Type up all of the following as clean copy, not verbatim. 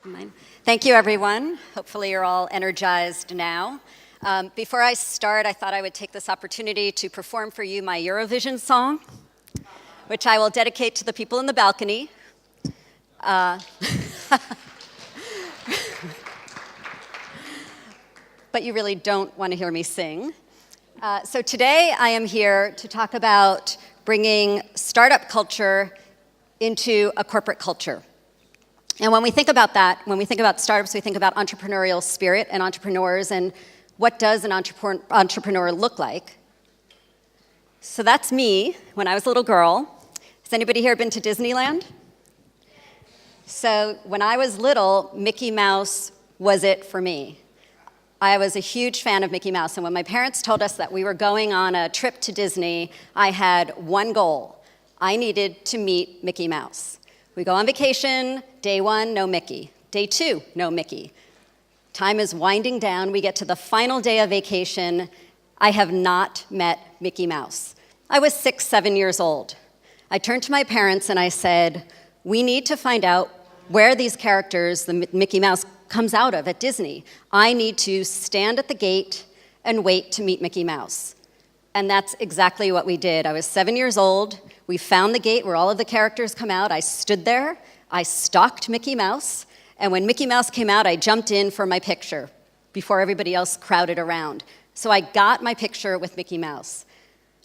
Mine. Thank you, everyone. Hopefully you're all energized now. Before I start, I thought I would take this opportunity to perform for you my Eurovision song, which I will dedicate to the people in the balcony. But you really don't want to hear me sing. So today I am here to talk about bringing startup culture into a corporate culture. And when we think about that, when we think about startups, we think about entrepreneurial spirit and entrepreneurs and what does an entrepreneur look like. So that's me when I was a little girl. Has anybody here been to Disneyland? So when I was little, Mickey Mouse was it for me. I was a huge fan of Mickey Mouse, and when my parents told us that we were going on a trip to Disney, I had one goal. I needed to meet Mickey Mouse. We go on vacation, day one, no Mickey. Day two, no Mickey. Time is winding down. We get to the final day of vacation. I have not met Mickey Mouse. I was 6, 7 years old. I turned to my parents and I said, we need to find out where these characters, the Mickey Mouse, comes out of at Disney. I need to stand at the gate and wait to meet Mickey Mouse. And that's exactly what we did. I was 7 years old. We found the gate where all of the characters come out. I stood there. I stalked Mickey Mouse. And when Mickey Mouse came out, I jumped in for my picture before everybody else crowded around. So I got my picture with Mickey Mouse.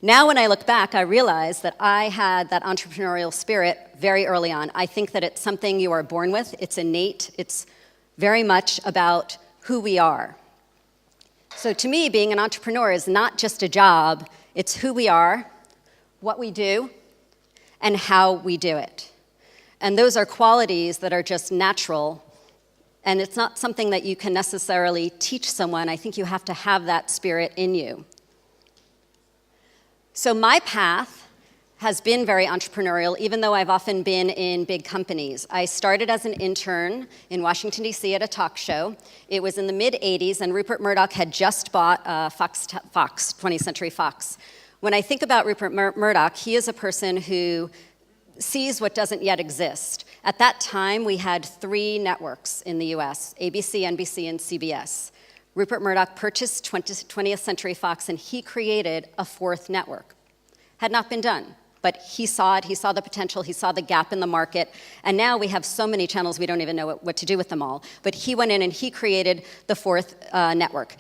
Now when I look back, I realize that I had that entrepreneurial spirit very early on. I think that it's something you are born with. It's innate. It's very much about who we are. So to me, being an entrepreneur is not just a job. It's who we are, what we do, and how we do it. And those are qualities that are just natural, and it's not something that you can necessarily teach someone. I think you have to have that spirit in you. So my path has been very entrepreneurial, even though I've often been in big companies. I started as an intern in Washington, D.C. at a talk show. It was in the mid-'80s, and Rupert Murdoch had just bought Fox, 20th Century Fox. When I think about Rupert Murdoch, he is a person who sees what doesn't yet exist. At that time, we had 3 networks in the US, ABC, NBC, and CBS. Rupert Murdoch purchased 20th Century Fox, and he created a 4th network. Had not been done, but he saw it, he saw the potential, he saw the gap in the market, and now we have so many channels we don't even know what to do with them all. But he went in and he created the 4th network.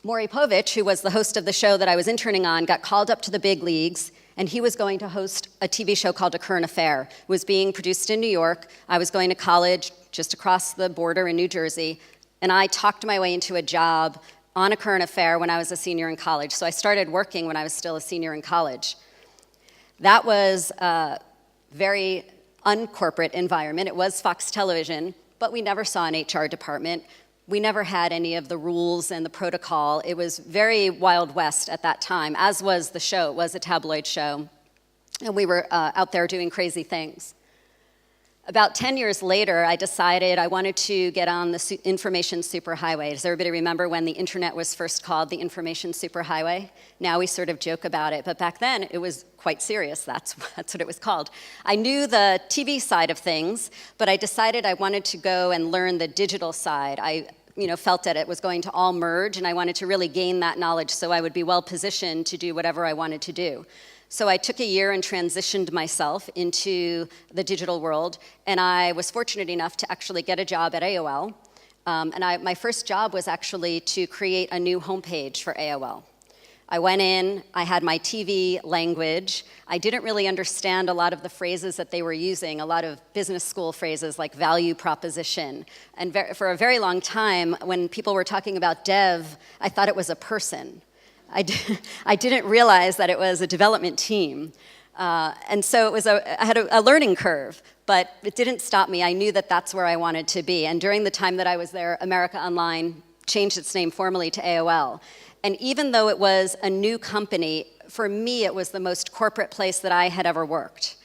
Maury Povich, who was the host of the show that I was interning on, got called up to the big leagues, and he was going to host a TV show called A Current Affair. It was being produced in New York. I was going to college just across the border in New Jersey, and I talked my way into a job on A Current Affair when I was a senior in college. So I started working when I was still a senior in college. That was a very uncorporate environment. It was Fox Television, but we never saw an HR department. We never had any of the rules and the protocol. It was very Wild West at that time, as was the show. It was a tabloid show, and we were out there doing crazy things. About 10 years later, I decided I wanted to get on the information superhighway. Does everybody remember when the internet was first called the information superhighway? Now we sort of joke about it, but back then it was quite serious. That's what it was called. I knew the TV side of things, but I decided I wanted to go and learn the digital side. I felt that it was going to all merge, and I wanted to really gain that knowledge so I would be well positioned to do whatever I wanted to do. So I took a year and transitioned myself into the digital world, and I was fortunate enough to actually get a job at AOL. My first job was actually to create a new homepage for AOL. I went in, I had my TV language. I didn't really understand a lot of the phrases that they were using, a lot of business school phrases like value proposition. And for a very long time, when people were talking about dev, I thought it was a person. I didn't realize that it was a development team. And so I had a learning curve, but it didn't stop me. I knew that that's where I wanted to be. And during the time that I was there, America Online changed its name formally to AOL. And even though it was a new company, for me, it was the most corporate place that I had ever worked.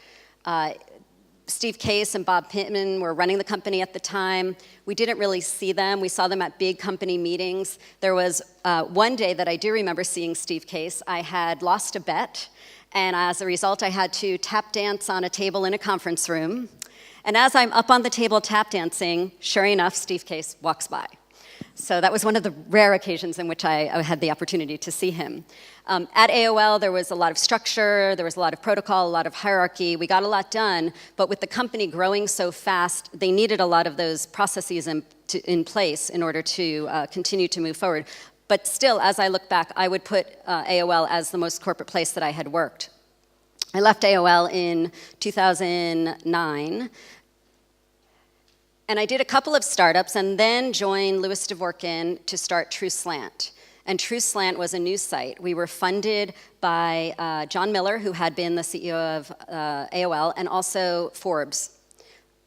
Steve Case and Bob Pittman were running the company at the time. We didn't really see them. We saw them at big company meetings. There was one day that I do remember seeing Steve Case. I had lost a bet, and as a result, I had to tap dance on a table in a conference room. And as I'm up on the table tap dancing, sure enough, Steve Case walks by. So that was one of the rare occasions in which I had the opportunity to see him. At AOL, there was a lot of structure, there was a lot of protocol, a lot of hierarchy. We got a lot done, but with the company growing so fast, they needed a lot of those processes in place in order to continue to move forward. But still, as I look back, I would put AOL as the most corporate place that I had worked. I left AOL in 2009. And I did a couple of startups and then joined Louis Dvorkin to start TrueSlant. And TrueSlant was a news site. We were funded by John Miller, who had been the CEO of AOL, and also Forbes.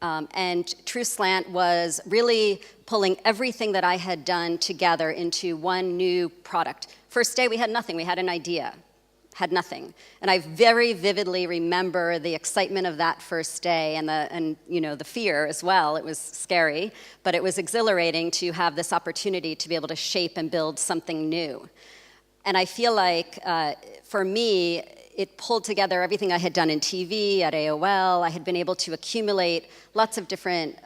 And TrueSlant was really pulling everything that I had done together into one new product. First day, we had nothing. We had an idea. Had nothing. And I very vividly remember the excitement of that first day and the fear as well. It was scary, but it was exhilarating to have this opportunity to be able to shape and build something new. And I feel like for me, it pulled together everything I had done in TV, at AOL. I had been able to accumulate lots of different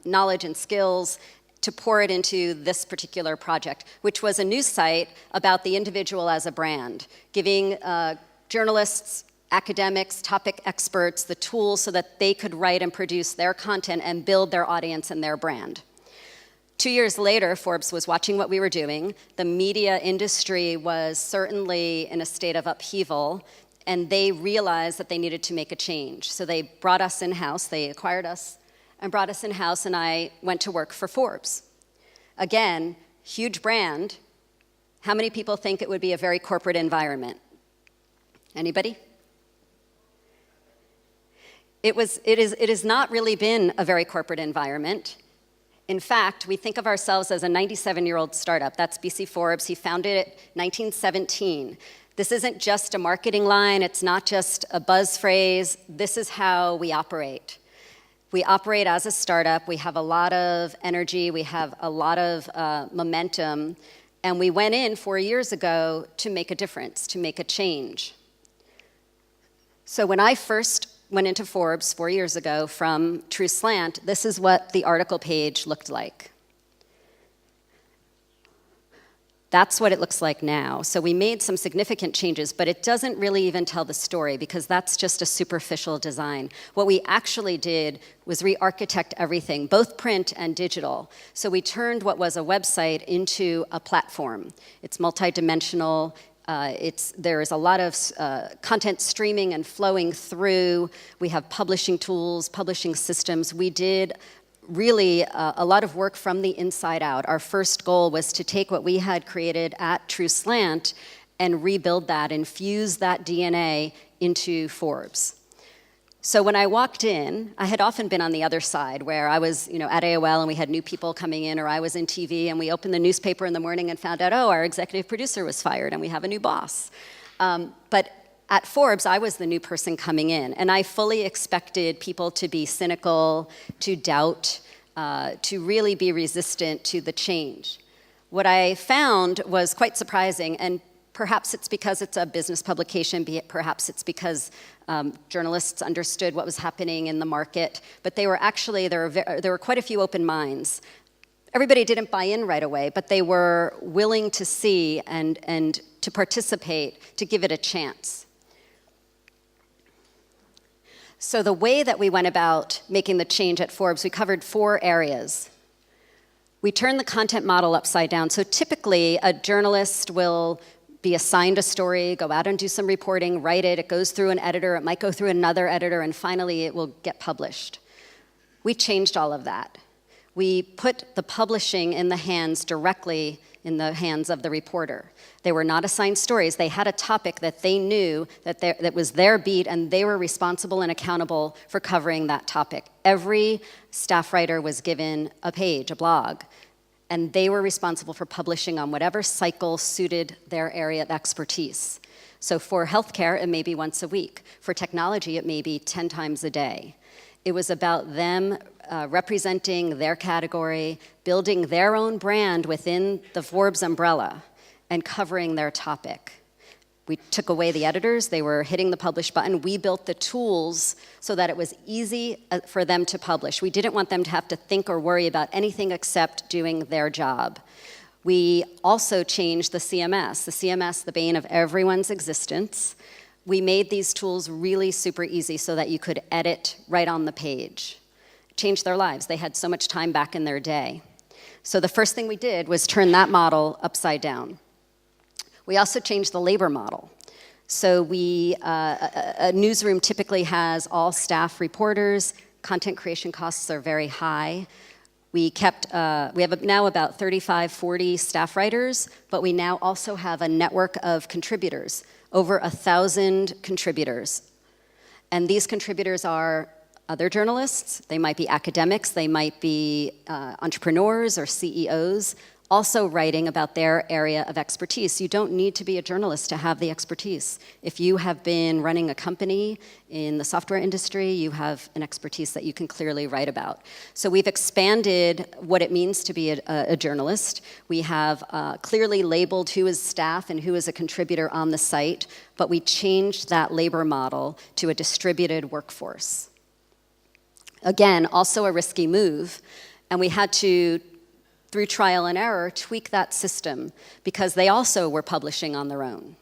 knowledge and skills to pour it into this particular project, which was a news site about the individual as a brand, giving journalists, academics, topic experts the tools so that they could write and produce their content and build their audience and their brand. 2 years later, Forbes was watching what we were doing. The media industry was certainly in a state of upheaval, and they realized that they needed to make a change. So they brought us in-house, they acquired us, and brought us in-house, and I went to work for Forbes. Again, huge brand. How many people think it would be a very corporate environment? Anybody? It has not really been a very corporate environment. In fact, we think of ourselves as a 97-year-old startup. That's BC Forbes. He founded it in 1917. This isn't just a marketing line. It's not just a buzz phrase. This is how we operate. We operate as a startup. We have a lot of energy. We have a lot of momentum. And we went in 4 years ago to make a difference, to make a change. So when I first went into Forbes 4 years ago from TrueSlant, this is what the article page looked like. That's what it looks like now. So we made some significant changes, but it doesn't really even tell the story because that's just a superficial design. What we actually did was re-architect everything, both print and digital. So we turned what was a website into a platform. It's multidimensional. There is a lot of content streaming and flowing through. We have publishing tools, publishing systems. We did really a lot of work from the inside out. Our first goal was to take what we had created at TrueSlant and rebuild that, infuse that DNA into Forbes. So when I walked in, I had often been on the other side where I was at AOL and we had new people coming in, or I was in TV and we opened the newspaper in the morning and found out, oh, our executive producer was fired and we have a new boss. But at Forbes, I was the new person coming in, and I fully expected people to be cynical, to doubt, to really be resistant to the change. What I found was quite surprising, and perhaps it's because it's a business publication, perhaps it's because journalists understood what was happening in the market, but there were quite a few open minds. Everybody didn't buy in right away, but they were willing to see and to participate, to give it a chance. So the way that we went about making the change at Forbes, we covered 4 areas. We turned the content model upside down. So typically, a journalist will be assigned a story, go out and do some reporting, write it, it goes through an editor, it might go through another editor, and finally it will get published. We changed all of that. We put the publishing directly in the hands of the reporter. They were not assigned stories. They had a topic that they knew that was their beat, and they were responsible and accountable for covering that topic. Every staff writer was given a page, a blog, and they were responsible for publishing on whatever cycle suited their area of expertise. So for healthcare, it may be once a week. For technology, it may be 10 times a day. It was about them representing their category, building their own brand within the Forbes umbrella, and covering their topic. We took away the editors. They were hitting the publish button. We built the tools so that it was easy for them to publish. We didn't want them to have to think or worry about anything except doing their job. We also changed the CMS, the bane of everyone's existence. We made these tools really super easy so that you could edit right on the page. Changed their lives. They had so much time back in their day. So the first thing we did was turn that model upside down. We also changed the labor model. So a newsroom typically has all staff reporters. Content creation costs are very high. We have now about 35, 40 staff writers, but we now also have a network of contributors, over 1,000 contributors. And these contributors are other journalists. They might be academics. They might be entrepreneurs or CEOs, also writing about their area of expertise. You don't need to be a journalist to have the expertise. If you have been running a company in the software industry, you have an expertise that you can clearly write about. So we've expanded what it means to be a journalist. We have clearly labeled who is staff and who is a contributor on the site, but we changed that labor model to a distributed workforce. Again, also a risky move, and we had to, through trial and error, tweak that system because they also were publishing on their own.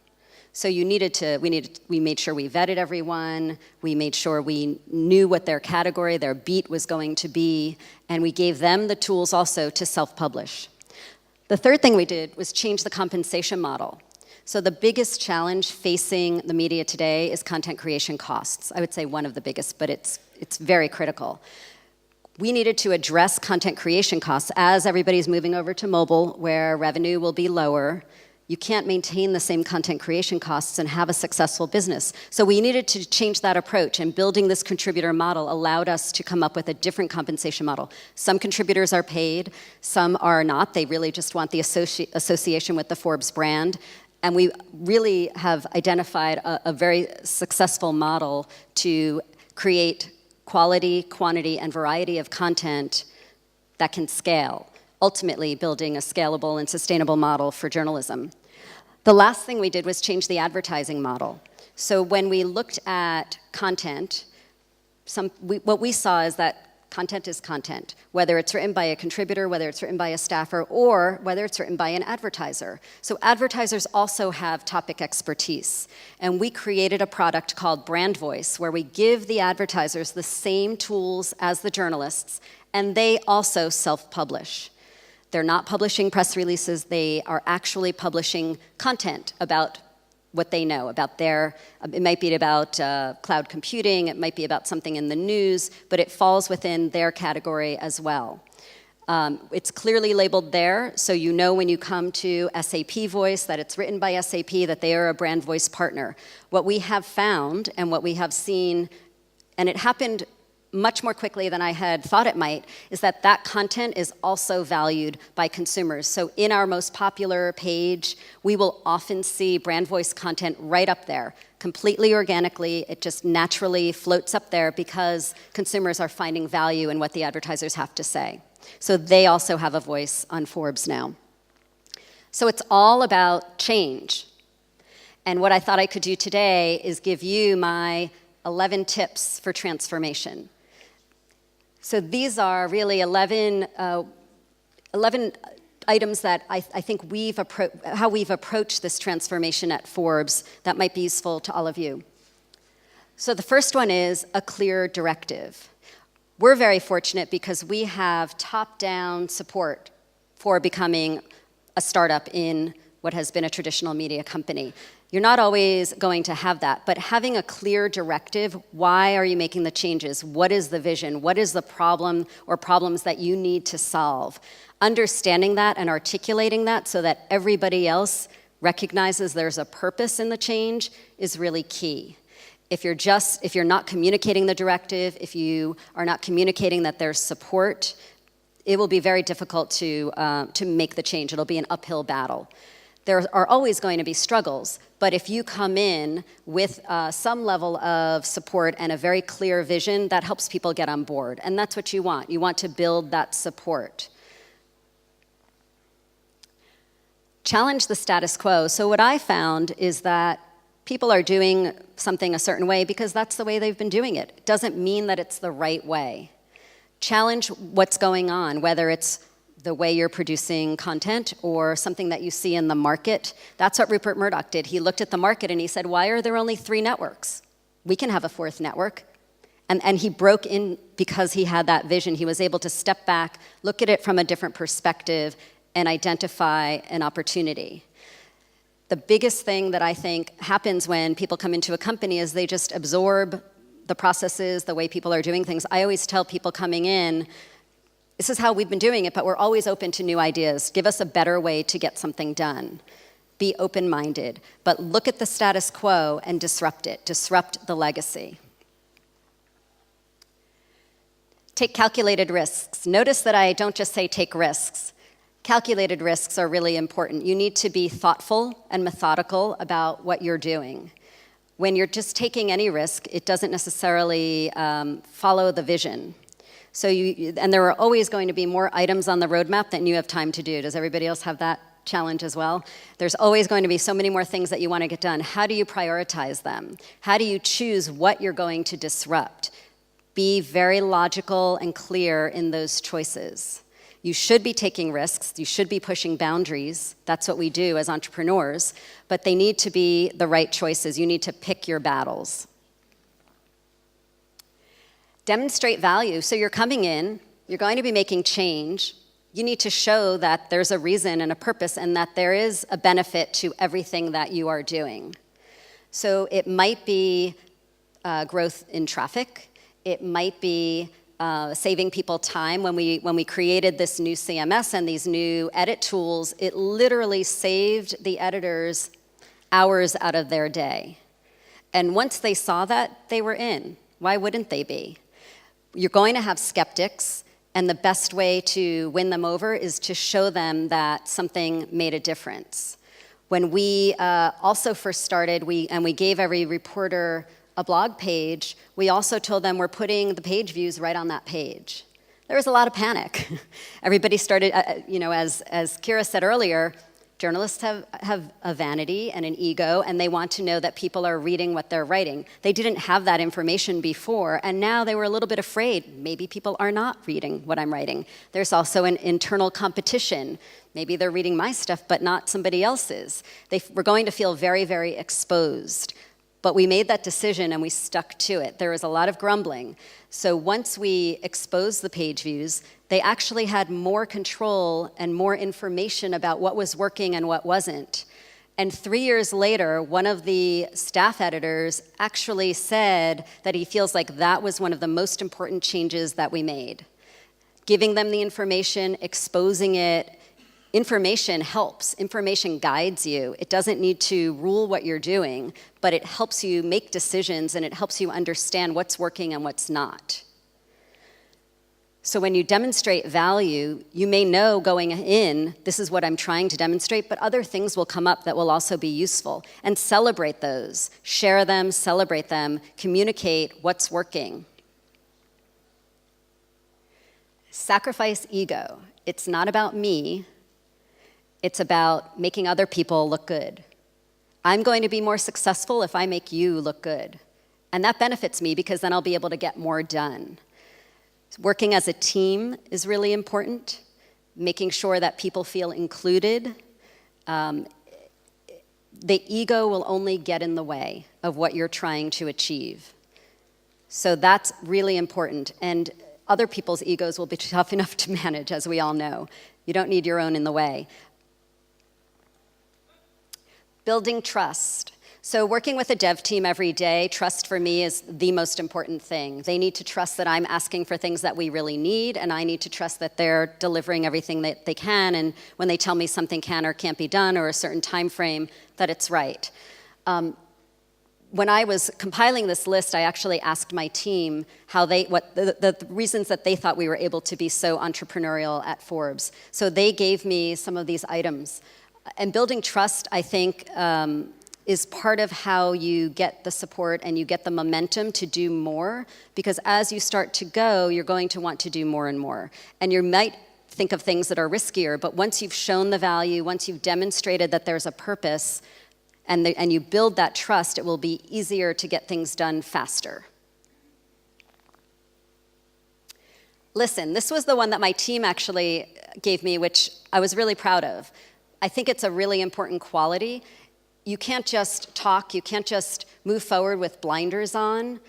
So we made sure we vetted everyone, we made sure we knew what their category, their beat was going to be, and we gave them the tools also to self-publish. The third thing we did was change the compensation model. So the biggest challenge facing the media today is content creation costs. I would say one of the biggest, but it's very critical. We needed to address content creation costs as everybody's moving over to mobile, where revenue will be lower. You can't maintain the same content creation costs and have a successful business. So we needed to change that approach, and building this contributor model allowed us to come up with a different compensation model. Some contributors are paid, some are not. They really just want the association with the Forbes brand. And we really have identified a very successful model to create quality, quantity, and variety of content that can scale, ultimately building a scalable and sustainable model for journalism. The last thing we did was change the advertising model. So when we looked at content, what we saw is that content is content, whether it's written by a contributor, whether it's written by a staffer, or whether it's written by an advertiser. So advertisers also have topic expertise. And we created a product called Brand Voice, where we give the advertisers the same tools as the journalists, and they also self-publish. They're not publishing press releases, they are actually publishing content about what they know about it might be about cloud computing, it might be about something in the news, but it falls within their category as well. It's clearly labeled there, so you know when you come to SAP Voice that it's written by SAP, that they are a Brand Voice partner. What we have found and what we have seen, and it happened much more quickly than I had thought it might, is that that content is also valued by consumers. So in our most popular page, we will often see Brand Voice content right up there, completely organically. It just naturally floats up there because consumers are finding value in what the advertisers have to say. So they also have a voice on Forbes now. So it's all about change. And what I thought I could do today is give you my 11 tips for transformation. So these are really 11 items that I think how we've approached this transformation at Forbes that might be useful to all of you. So the first one is a clear directive. We're very fortunate because we have top-down support for becoming a startup in what has been a traditional media company. You're not always going to have that, but having a clear directive, why are you making the changes? What is the vision? What is the problem or problems that you need to solve? Understanding that and articulating that so that everybody else recognizes there's a purpose in the change is really key. If you're not communicating the directive, if you are not communicating that there's support, it will be very difficult to make the change. It'll be an uphill battle. There are always going to be struggles, but if you come in with some level of support and a very clear vision, that helps people get on board, and that's what you want. You want to build that support. Challenge the status quo. So what I found is that People are doing something a certain way because that's the way they've been doing it. It doesn't mean that it's the right way. Challenge what's going on, whether it's the way you're producing content or something that you see in the market. That's what Rupert Murdoch did. He looked at the market and he said, why are there only 3 networks? We can have a 4th network. And he broke in because he had that vision. He was able to step back, look at it from a different perspective, and identify an opportunity. The biggest thing that I think happens when people come into a company is they just absorb the processes, the way people are doing things. I always tell people coming in, this is how we've been doing it, but we're always open to new ideas. Give us a better way to get something done. Be open-minded, but look at the status quo and disrupt it. Disrupt the legacy. Take calculated risks. Notice that I don't just say take risks. Calculated risks are really important. You need to be thoughtful and methodical about what you're doing. When you're just taking any risk, it doesn't necessarily follow the vision. And there are always going to be more items on the roadmap than you have time to do. Does everybody else have that challenge as well? There's always going to be so many more things that you want to get done. How do you prioritize them? How do you choose what you're going to disrupt? Be very logical and clear in those choices. You should be taking risks. You should be pushing boundaries. That's what we do as entrepreneurs. But they need to be the right choices. You need to pick your battles. Demonstrate value. So you're coming in. You're going to be making change. You need to show that there's a reason and a purpose and that there is a benefit to everything that you are doing. So it might be growth in traffic. It might be saving people time. When we created this new CMS and these new edit tools, it literally saved the editors hours out of their day. And once they saw that, they were in. Why wouldn't they be? You're going to have skeptics, and the best way to win them over is to show them that something made a difference. When we also first started, we gave every reporter a blog page, we also told them we're putting the page views right on that page. There was a lot of panic. Everybody started, as Kira said earlier, journalists have a vanity and an ego, and they want to know that people are reading what they're writing. They didn't have that information before, and now they were a little bit afraid. Maybe people are not reading what I'm writing. There's also an internal competition. Maybe they're reading my stuff, but not somebody else's. They were going to feel very, very exposed. But we made that decision and we stuck to it. There was a lot of grumbling. So once we exposed the page views, they actually had more control and more information about what was working and what wasn't. And 3 years later, one of the staff editors actually said that he feels like that was one of the most important changes that we made. Giving them the information, exposing it. Information helps. Information guides you. It doesn't need to rule what you're doing, but it helps you make decisions and it helps you understand what's working and what's not. So when you demonstrate value, you may know going in, this is what I'm trying to demonstrate, but other things will come up that will also be useful. And celebrate those. Share them, celebrate them, communicate what's working. Sacrifice ego. It's not about me. It's about making other people look good. I'm going to be more successful if I make you look good. And that benefits me because then I'll be able to get more done. Working as a team is really important. Making sure that people feel included. The ego will only get in the way of what you're trying to achieve. So that's really important. And other people's egos will be tough enough to manage, as we all know. You don't need your own in the way. Building trust. So working with a dev team every day, trust for me is the most important thing. They need to trust that I'm asking for things that we really need, and I need to trust that they're delivering everything that they can, and when they tell me something can or can't be done or a certain time frame, that it's right. When I was compiling this list, I actually asked my team what the reasons that they thought we were able to be so entrepreneurial at Forbes. So they gave me some of these items. And building trust, I think, is part of how you get the support and you get the momentum to do more, because as you start to go, you're going to want to do more and more. And you might think of things that are riskier, but once you've shown the value, once you've demonstrated that there's a purpose, and you build that trust, it will be easier to get things done faster. Listen, this was the one that my team actually gave me, which I was really proud of. I think it's a really important quality. You can't just talk, you can't just move forward with blinders on.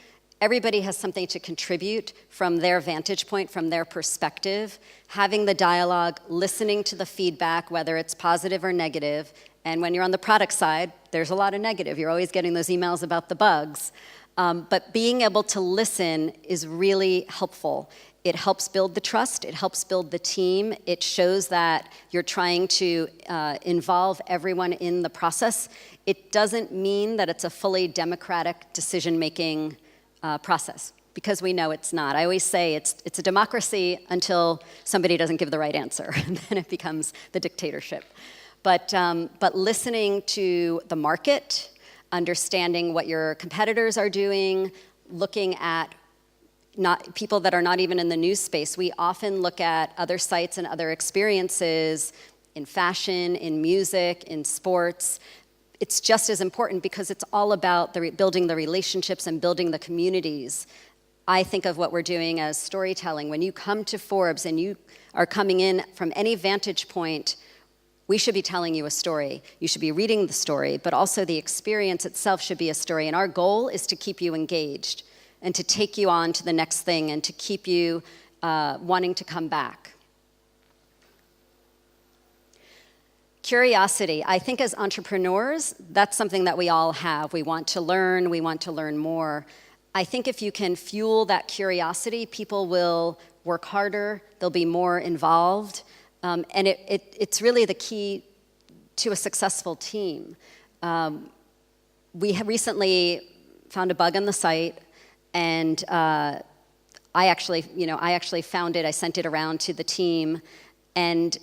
Everybody has something to contribute from their vantage point, from their perspective, having the dialogue, listening to the feedback, whether it's positive or negative. And when you're on the product side, there's a lot of negative. You're always getting those emails about the bugs. But being able to listen is really helpful. It helps build the trust, it helps build the team, it shows that you're trying to involve everyone in the process. It doesn't mean that it's a fully democratic decision-making process, because we know it's not. I always say it's a democracy until somebody doesn't give the right answer, and then it becomes the dictatorship. But listening to the market, understanding what your competitors are doing, looking at people that are not even in the news space. We often look at other sites and other experiences in fashion, in music, in sports. It's just as important because it's all about building the relationships and building the communities. I think of what we're doing as storytelling. When you come to Forbes and you are coming in from any vantage point, we should be telling you a story. You should be reading the story, but also the experience itself should be a story. And our goal is to keep you engaged and to take you on to the next thing and to keep you wanting to come back. Curiosity. I think as entrepreneurs, that's something that we all have. We want to learn more. I think if you can fuel that curiosity, people will work harder, they'll be more involved, and it's really the key to a successful team. We have recently found a bug on the site, and I actually found it. I sent it around to the team, and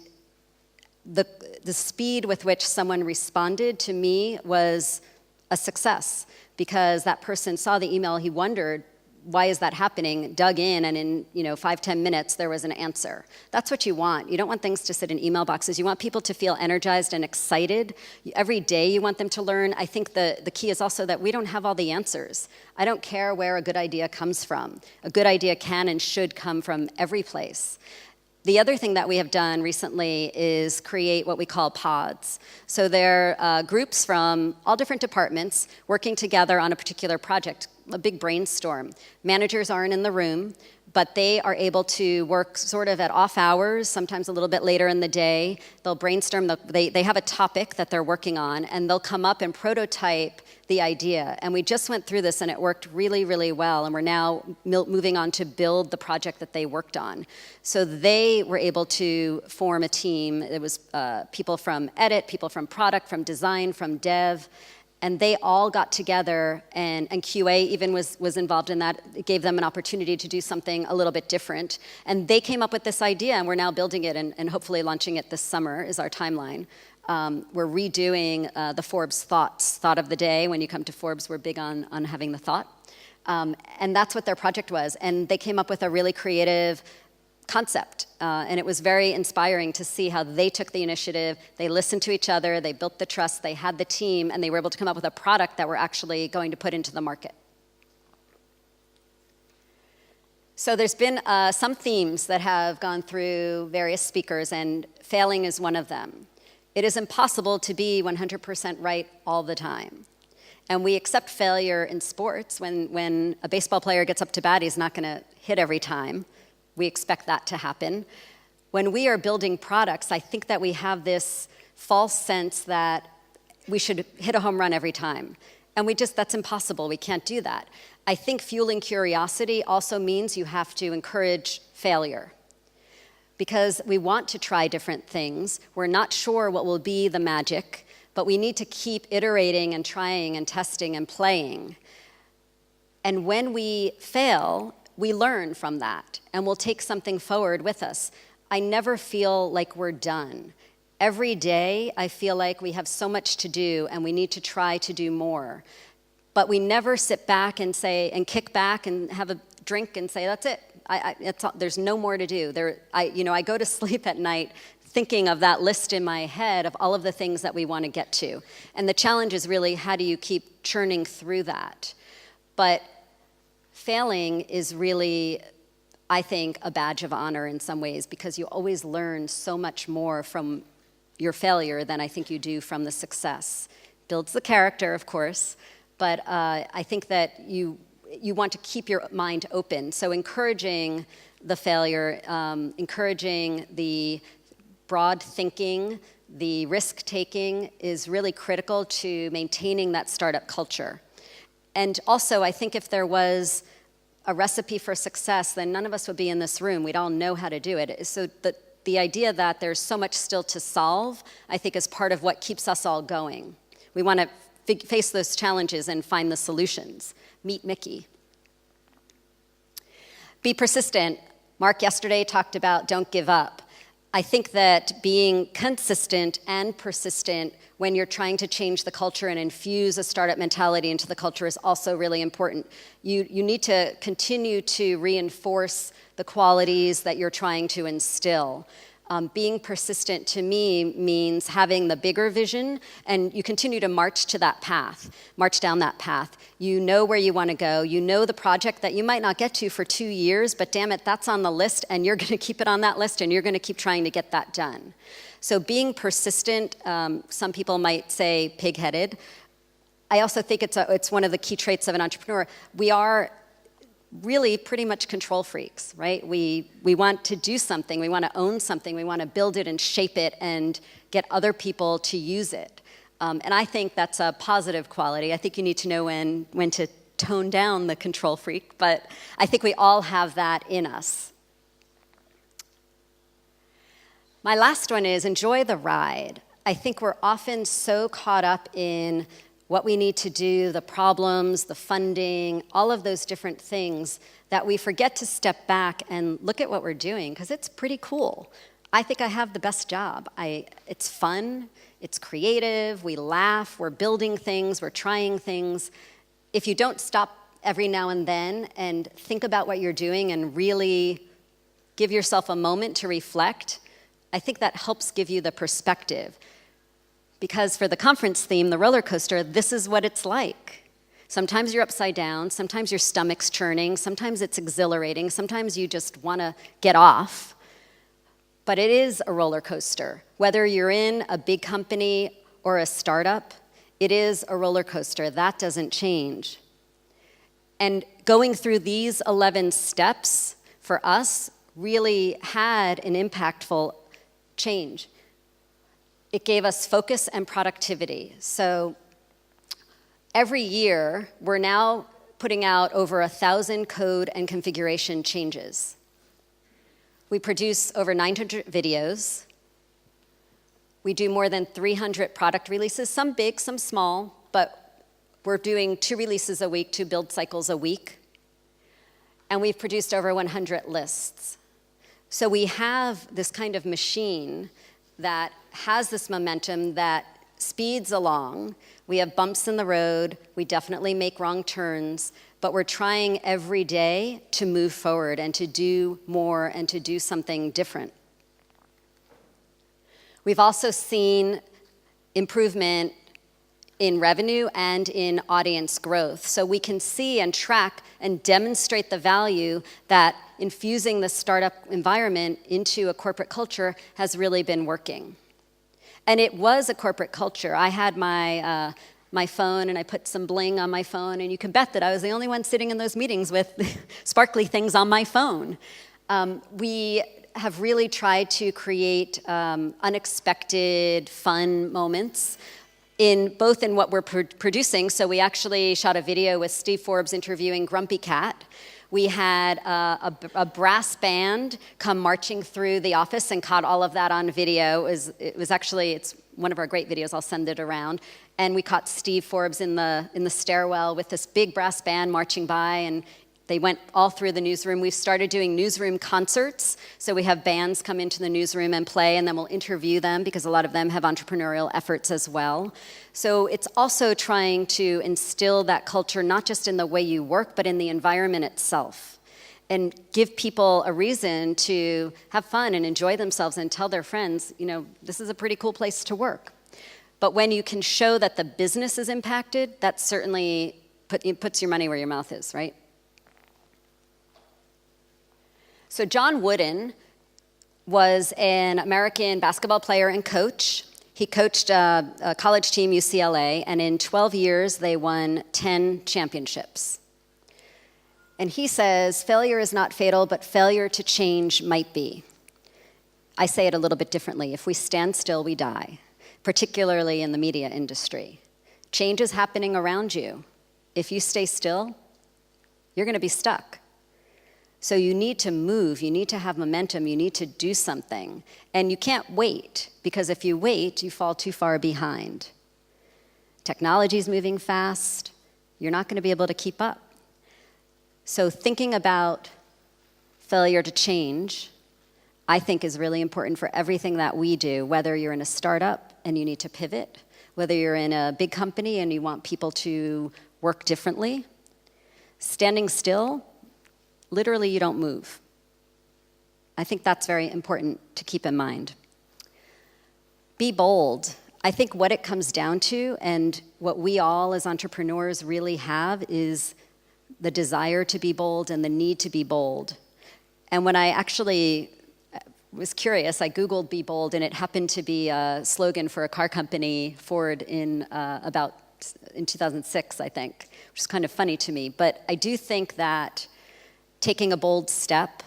the speed with which someone responded to me was a success, because that person saw the email, he wondered, why is that happening, dug in, and in 5-10 minutes there was an answer. That's what you want. You don't want things to sit in email boxes. You want people to feel energized and excited. Every day you want them to learn. I think the key is also that we don't have all the answers. I don't care where a good idea comes from. A good idea can and should come from every place. The other thing that we have done recently is create what we call pods. So they're groups from all different departments working together on a particular project, a big brainstorm. Managers aren't in the room, but they are able to work sort of at off hours, sometimes a little bit later in the day. They'll brainstorm, they have a topic that they're working on, and they'll come up and prototype the idea. And we just went through this, and it worked really, really well, and we're now moving on to build the project that they worked on. So they were able to form a team. It was people from edit, people from product, from design, from dev, and they all got together, and QA even was involved in that. It gave them an opportunity to do something a little bit different. And they came up with this idea, and we're now building it and hopefully launching it this summer is our timeline. We're redoing the Forbes thought of the day. When you come to Forbes, we're big on having the thought. And that's what their project was. And they came up with a really creative concept. And it was very inspiring to see how they took the initiative, they listened to each other, they built the trust, they had the team, and they were able to come up with a product that we're actually going to put into the market. So there's been some themes that have gone through various speakers, and failing is one of them. It is impossible to be 100% right all the time. And we accept failure in sports. When a baseball player gets up to bat, he's not going to hit every time. We expect that to happen. When we are building products, I think that we have this false sense that we should hit a home run every time. And that's impossible. We can't do that. I think fueling curiosity also means you have to encourage failure, because we want to try different things. We're not sure what will be the magic, but we need to keep iterating and trying and testing and playing. And when we fail, we learn from that, and we'll take something forward with us. I never feel like we're done. Every day, I feel like we have so much to do, and we need to try to do more. But we never sit back and kick back and have a drink and say, that's it. There's no more to do. I go to sleep at night thinking of that list in my head of all of the things that we want to get to. And the challenge is really, how do you keep churning through that? But failing is really, I think, a badge of honor in some ways, because you always learn so much more from your failure than I think you do from the success. Builds the character, of course, but I think that you want to keep your mind open. So encouraging the failure, encouraging the broad thinking, the risk-taking is really critical to maintaining that startup culture. And also, I think if there was a recipe for success, then none of us would be in this room. We'd all know how to do it. So the idea that there's so much still to solve, I think, is part of what keeps us all going. We want to face those challenges and find the solutions. Meet Mickey. Be persistent. Mark yesterday talked about don't give up. I think that being consistent and persistent when you're trying to change the culture and infuse a startup mentality into the culture is also really important. You need to continue to reinforce the qualities that you're trying to instill. Being persistent to me means having the bigger vision, and you continue to march to that path, march down that path. You know where you want to go. You know the project that you might not get to for 2 years, but damn it, that's on the list, and you're going to keep it on that list, and you're going to keep trying to get that done. So being persistent, some people might say pig-headed. I also think it's one of the key traits of an entrepreneur. We are really pretty much control freaks, right? We want to do something, we want to own something, we want to build it and shape it and get other people to use it. And I think that's a positive quality. I think you need to know when to tone down the control freak, but I think we all have that in us. My last one is enjoy the ride. I think we're often so caught up in what we need to do, the problems, the funding, all of those different things, that we forget to step back and look at what we're doing, because it's pretty cool. I think I have the best job. It's fun, it's creative, we laugh, we're building things, we're trying things. If you don't stop every now and then and think about what you're doing and really give yourself a moment to reflect, I think that helps give you the perspective. Because for the conference theme, the roller coaster, this is what it's like. Sometimes you're upside down, sometimes your stomach's churning, sometimes it's exhilarating, sometimes you just want to get off. But it is a roller coaster. Whether you're in a big company or a startup, it is a roller coaster. That doesn't change. And going through these 11 steps for us really had an impactful change. It gave us focus and productivity. So every year, we're now putting out over 1,000 code and configuration changes. We produce over 900 videos. We do more than 300 product releases, some big, some small, but we're doing 2 releases a week, 2 build cycles a week. And we've produced over 100 lists. So we have this kind of machine that has this momentum that speeds along. We have bumps in the road. We definitely make wrong turns, but we're trying every day to move forward and to do more and to do something different. We've also seen improvement in revenue and in audience growth. So we can see and track and demonstrate the value that infusing the startup environment into a corporate culture has really been working. And it was a corporate culture. I had my phone, and I put some bling on my phone, and you can bet that I was the only one sitting in those meetings with sparkly things on my phone. We have really tried to create unexpected, fun moments both in what we're producing. So we actually shot a video with Steve Forbes interviewing Grumpy Cat. We had a brass band come marching through the office and caught all of that on video. It's one of our great videos. I'll send it around. And we caught Steve Forbes in the stairwell with this big brass band marching by, and they went all through the newsroom. We've started doing newsroom concerts. So we have bands come into the newsroom and play, and then we'll interview them because a lot of them have entrepreneurial efforts as well. So it's also trying to instill that culture, not just in the way you work, but in the environment itself. and give people a reason to have fun and enjoy themselves and tell their friends, this is a pretty cool place to work. But when you can show that the business is impacted, that certainly puts your money where your mouth is, right? So John Wooden was an American basketball player and coach. He coached a college team, UCLA, and in 12 years, they won 10 championships. And he says, failure is not fatal, but failure to change might be. I say it a little bit differently. If we stand still, we die, particularly in the media industry. Change is happening around you. If you stay still, you're going to be stuck. So you need to move, you need to have momentum, you need to do something. And you can't wait, because if you wait, you fall too far behind. Technology's moving fast, you're not going to be able to keep up. So thinking about failure to change, I think, is really important for everything that we do, whether you're in a startup and you need to pivot, whether you're in a big company and you want people to work differently. Standing still, literally you don't move. I think that's very important to keep in mind. Be bold. I think what it comes down to, and what we all as entrepreneurs really have, is the desire to be bold and the need to be bold. And when I actually was curious, I Googled "be bold," and it happened to be a slogan for a car company, Ford, in 2006, I think, which is kind of funny to me. But I do think that taking a bold step,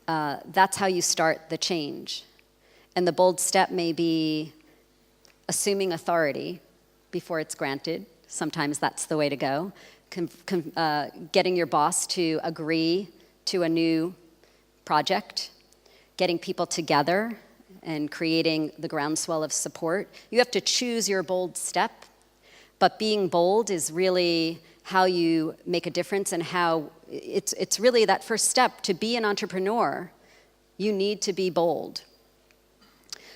that's how you start the change. And the bold step may be assuming authority before it's granted. Sometimes that's the way to go. Getting your boss to agree to a new project, getting people together and creating the groundswell of support. You have to choose your bold step, but being bold is really how you make a difference, and how it's really that first step. To be an entrepreneur, you need to be bold.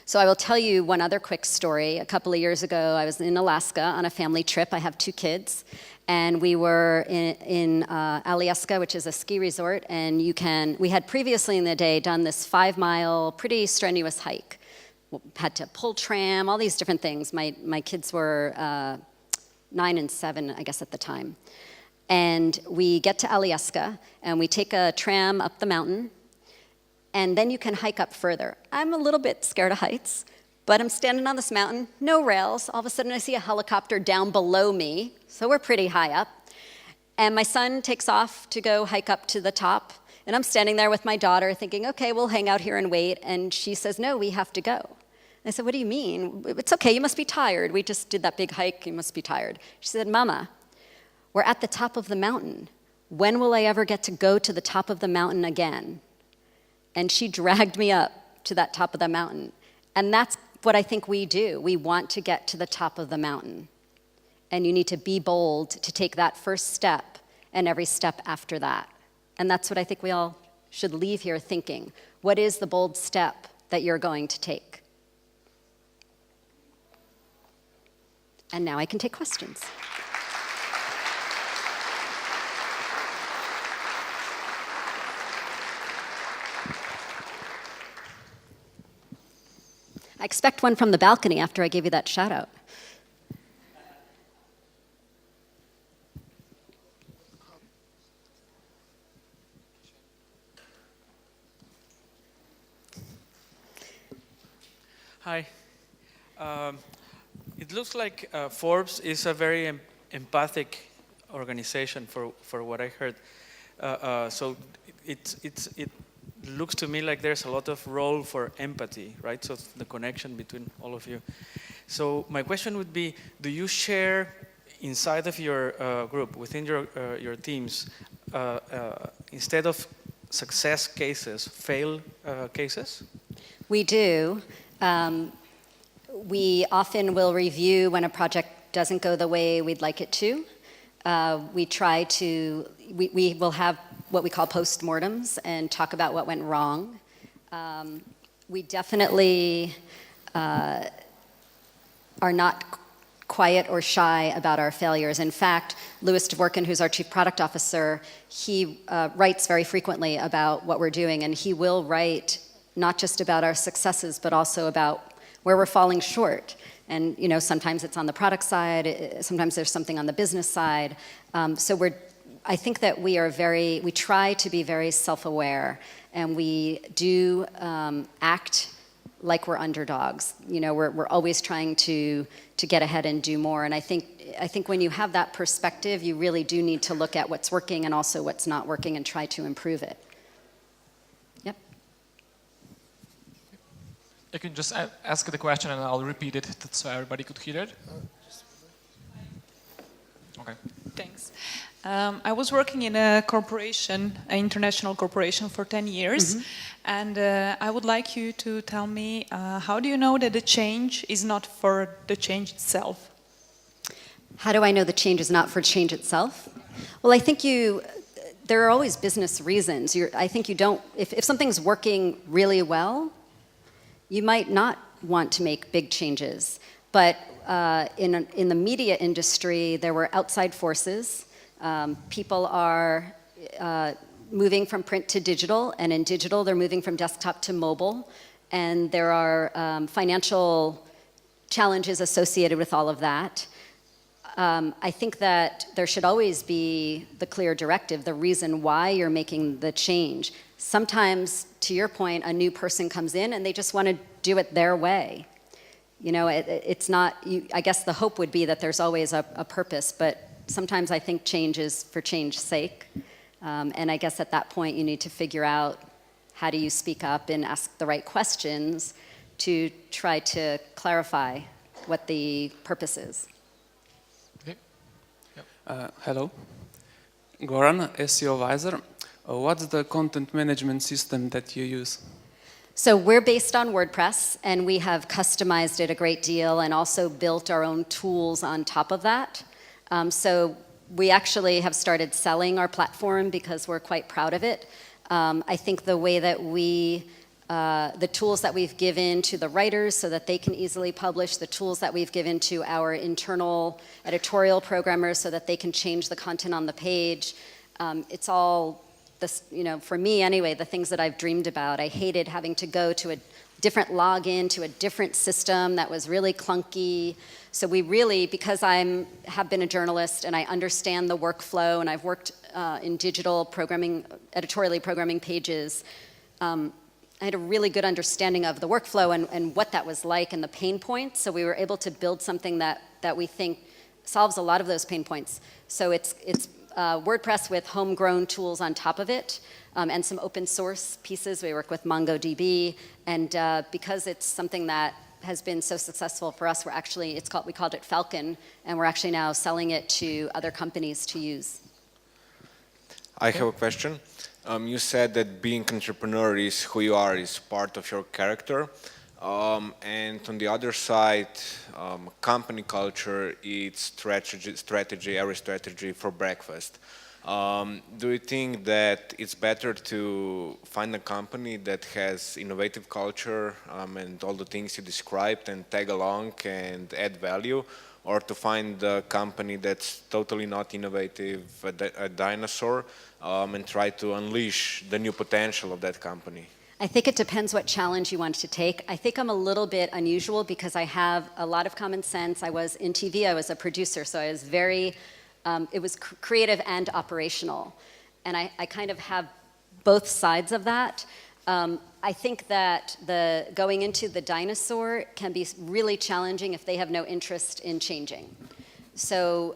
So I will tell you one other quick story. A couple of years ago, I was in Alaska on a family trip. I have 2 kids, and we were in Alyeska, which is a ski resort, and we had previously in the day done this 5-mile, pretty strenuous hike. Had to pull tram, all these different things. My kids were 9 and 7, I guess, at the time. And we get to Alyeska, and we take a tram up the mountain, and then you can hike up further. I'm a little bit scared of heights, but I'm standing on this mountain, no rails. All of a sudden, I see a helicopter down below me, so we're pretty high up. And my son takes off to go hike up to the top, and I'm standing there with my daughter thinking, okay, we'll hang out here and wait. And she says, no, we have to go. I said, what do you mean? It's okay, you must be tired. We just did that big hike, you must be tired. She said, Mama, we're at the top of the mountain. When will I ever get to go to the top of the mountain again? And she dragged me up to that top of the mountain. And that's what I think we do. We want to get to the top of the mountain. And you need to be bold to take that first step and every step after that. And that's what I think we all should leave here thinking. What is the bold step that you're going to take? And now I can take questions. I expect one from the balcony after I gave you that shout out. Hi. It looks like Forbes is a very empathic organization for what I heard. So it looks to me like there's a lot of role for empathy, right? So the connection between all of you. So my question would be, do you share inside of your group, within your teams, instead of success cases, fail cases? We do. We often will review when a project doesn't go the way we'd like it to. We will have what we call postmortems and talk about what went wrong. We definitely are not quiet or shy about our failures. In fact, Louis Dvorkin, who's our chief product officer, he writes very frequently about what we're doing, and he will write not just about our successes, but also about where we're falling short. And sometimes it's on the product side, sometimes there's something on the business side. I think that we try to be very self-aware, and we do act like we're underdogs. We're always trying to get ahead and do more. And I think when you have that perspective, you really do need to look at what's working and also what's not working and try to improve it. Yep. You can just ask the question and I'll repeat it so everybody could hear it. Okay. Thanks. I was working in a corporation, an international corporation, for 10 years, and I would like you to tell me, how do you know that the change is not for the change itself? How do I know the change is not for change itself? Well, I think there are always business reasons. I think you don't, if something's working really well, you might not want to make big changes. But in the media industry, there were outside forces. People are moving from print to digital, and in digital they're moving from desktop to mobile, and there are financial challenges associated with all of that. I think that there should always be the clear directive, the reason why you're making the change. Sometimes, to your point, a new person comes in and they just want to do it their way. It's not, I guess the hope would be that there's always a purpose, but sometimes I think change is for change's sake. And I guess at that point you need to figure out how do you speak up and ask the right questions to try to clarify what the purpose is. Okay. Hello. Goran, SEO advisor. What's the content management system that you use? So we're based on WordPress, and we have customized it a great deal and also built our own tools on top of that. So we actually have started selling our platform because we're quite proud of it. I think the way that the tools that we've given to the writers so that they can easily publish, the tools that we've given to our internal editorial programmers so that they can change the content on the page, it's all this, for me anyway, the things that I've dreamed about. I hated having to go to a different login to a different system that was really clunky. So we really, because I have been a journalist and I understand the workflow and I've worked in digital programming, editorially programming pages, I had a really good understanding of the workflow and what that was like and the pain points. So we were able to build something that we think solves a lot of those pain points. So it's WordPress with homegrown tools on top of it, and some open source pieces. We work with MongoDB, and because it's something that has been so successful for us, we called it Falcon, and we're actually now selling it to other companies to use. I have a question. You said that being entrepreneur is who you are, is part of your character. And on the other side, company culture, it's strategy, every strategy for breakfast. Do you think that it's better to find a company that has innovative culture and all the things you described and tag along and add value, or to find a company that's totally not innovative, a dinosaur, and try to unleash the new potential of that company? I think it depends what challenge you want to take. I think I'm a little bit unusual because I have a lot of common sense. I was in TV, I was a producer, so I was it was creative and operational. And I kind of have both sides of that. I think that going into the dinosaur can be really challenging if they have no interest in changing. So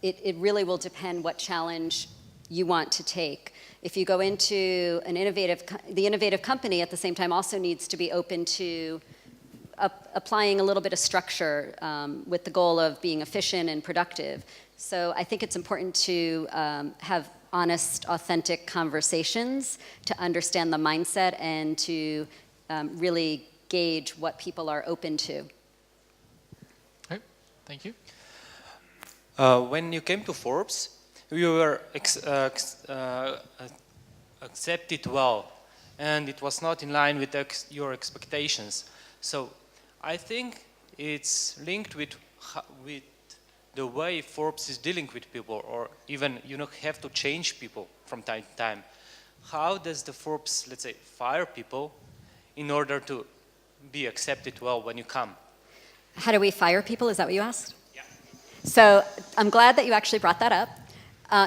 it really will depend what challenge you want to take. If you go into the innovative company at the same time also needs to be open to applying a little bit of structure with the goal of being efficient and productive. So I think it's important to have honest, authentic conversations to understand the mindset and to really gauge what people are open to. Okay, thank you. When you came to Forbes, you were accepted well, and it was not in line with your expectations. So I think it's linked with with the way Forbes is dealing with people, or even you don't have to change people from time to time. How does the Forbes, let's say, fire people in order to be accepted well when you come? How do we fire people? Is that what you asked? Yeah. So I'm glad that you actually brought that up.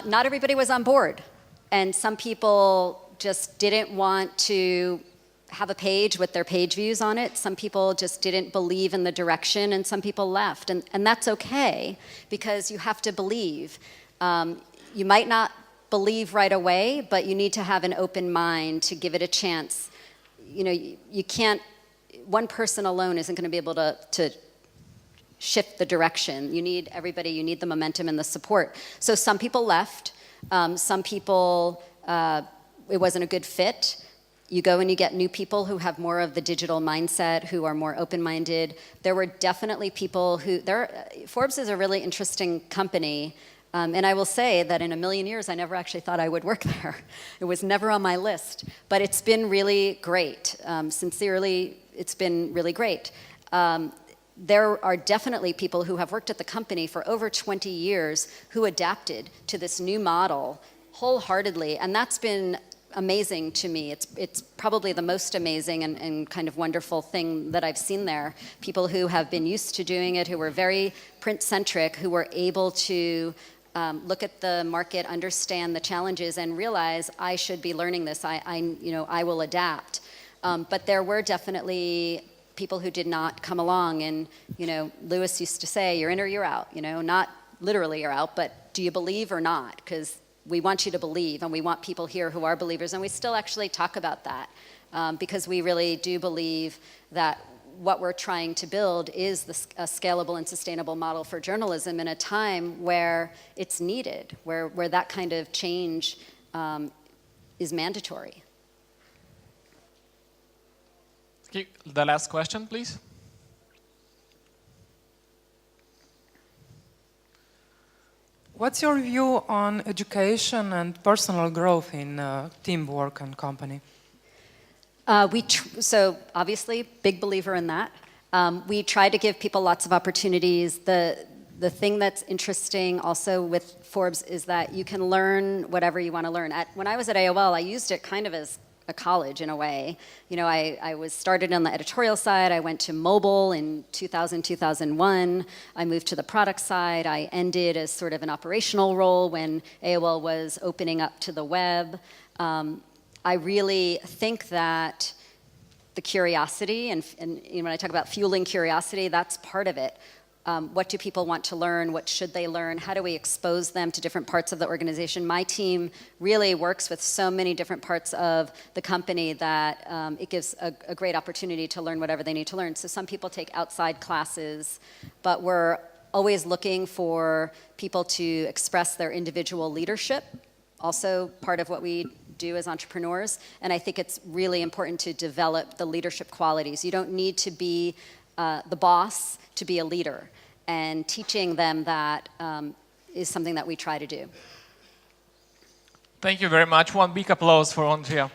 Not everybody was on board, and some people just didn't want to have a page with their page views on it. Some people just didn't believe in the direction, and some people left. And that's okay, because you have to believe. You might not believe right away, but you need to have an open mind to give it a chance. You know, you can't, one person alone isn't going to be able to shift the direction. You need everybody, you need the momentum and the support. So some people left. Some people, it wasn't a good fit. You go and you get new people who have more of the digital mindset, who are more open-minded. There were definitely people who, Forbes is a really interesting company, and I will say that in a million years, I never actually thought I would work there. It was never on my list, but it's been really great. Sincerely, it's been really great. There are definitely people who have worked at the company for over 20 years who adapted to this new model wholeheartedly, and that's been amazing to me. It's probably the most amazing and kind of wonderful thing that I've seen there. People who have been used to doing it, who were very print-centric, who were able to look at the market, understand the challenges, and realize I should be learning this. I will adapt. But there were definitely people who did not come along, and Lewis used to say, "You're in or you're out." Not literally you're out, but do you believe or not? Because we want you to believe, and we want people here who are believers, and we still actually talk about that because we really do believe that what we're trying to build is a scalable and sustainable model for journalism in a time where it's needed, where that kind of change is mandatory. Okay, the last question, please. What's your view on education and personal growth in teamwork and company? So obviously, big believer in that. We try to give people lots of opportunities. The thing that's interesting also with Forbes is that you can learn whatever you want to learn. When I was at AOL, I used it kind of as a college in a way. I was started on the editorial side. I went to mobile in 2000, 2001. I moved to the product side. I ended as sort of an operational role when AOL was opening up to the web. I really think that the curiosity, and when I talk about fueling curiosity, that's part of it. What do people want to learn? What should they learn? How do we expose them to different parts of the organization? My team really works with so many different parts of the company that it gives a great opportunity to learn whatever they need to learn. So some people take outside classes, but we're always looking for people to express their individual leadership, also part of what we do as entrepreneurs. And I think it's really important to develop the leadership qualities. You don't need to be the boss to be a leader. And teaching them that is something that we try to do. Thank you very much. One big applause for Andrea.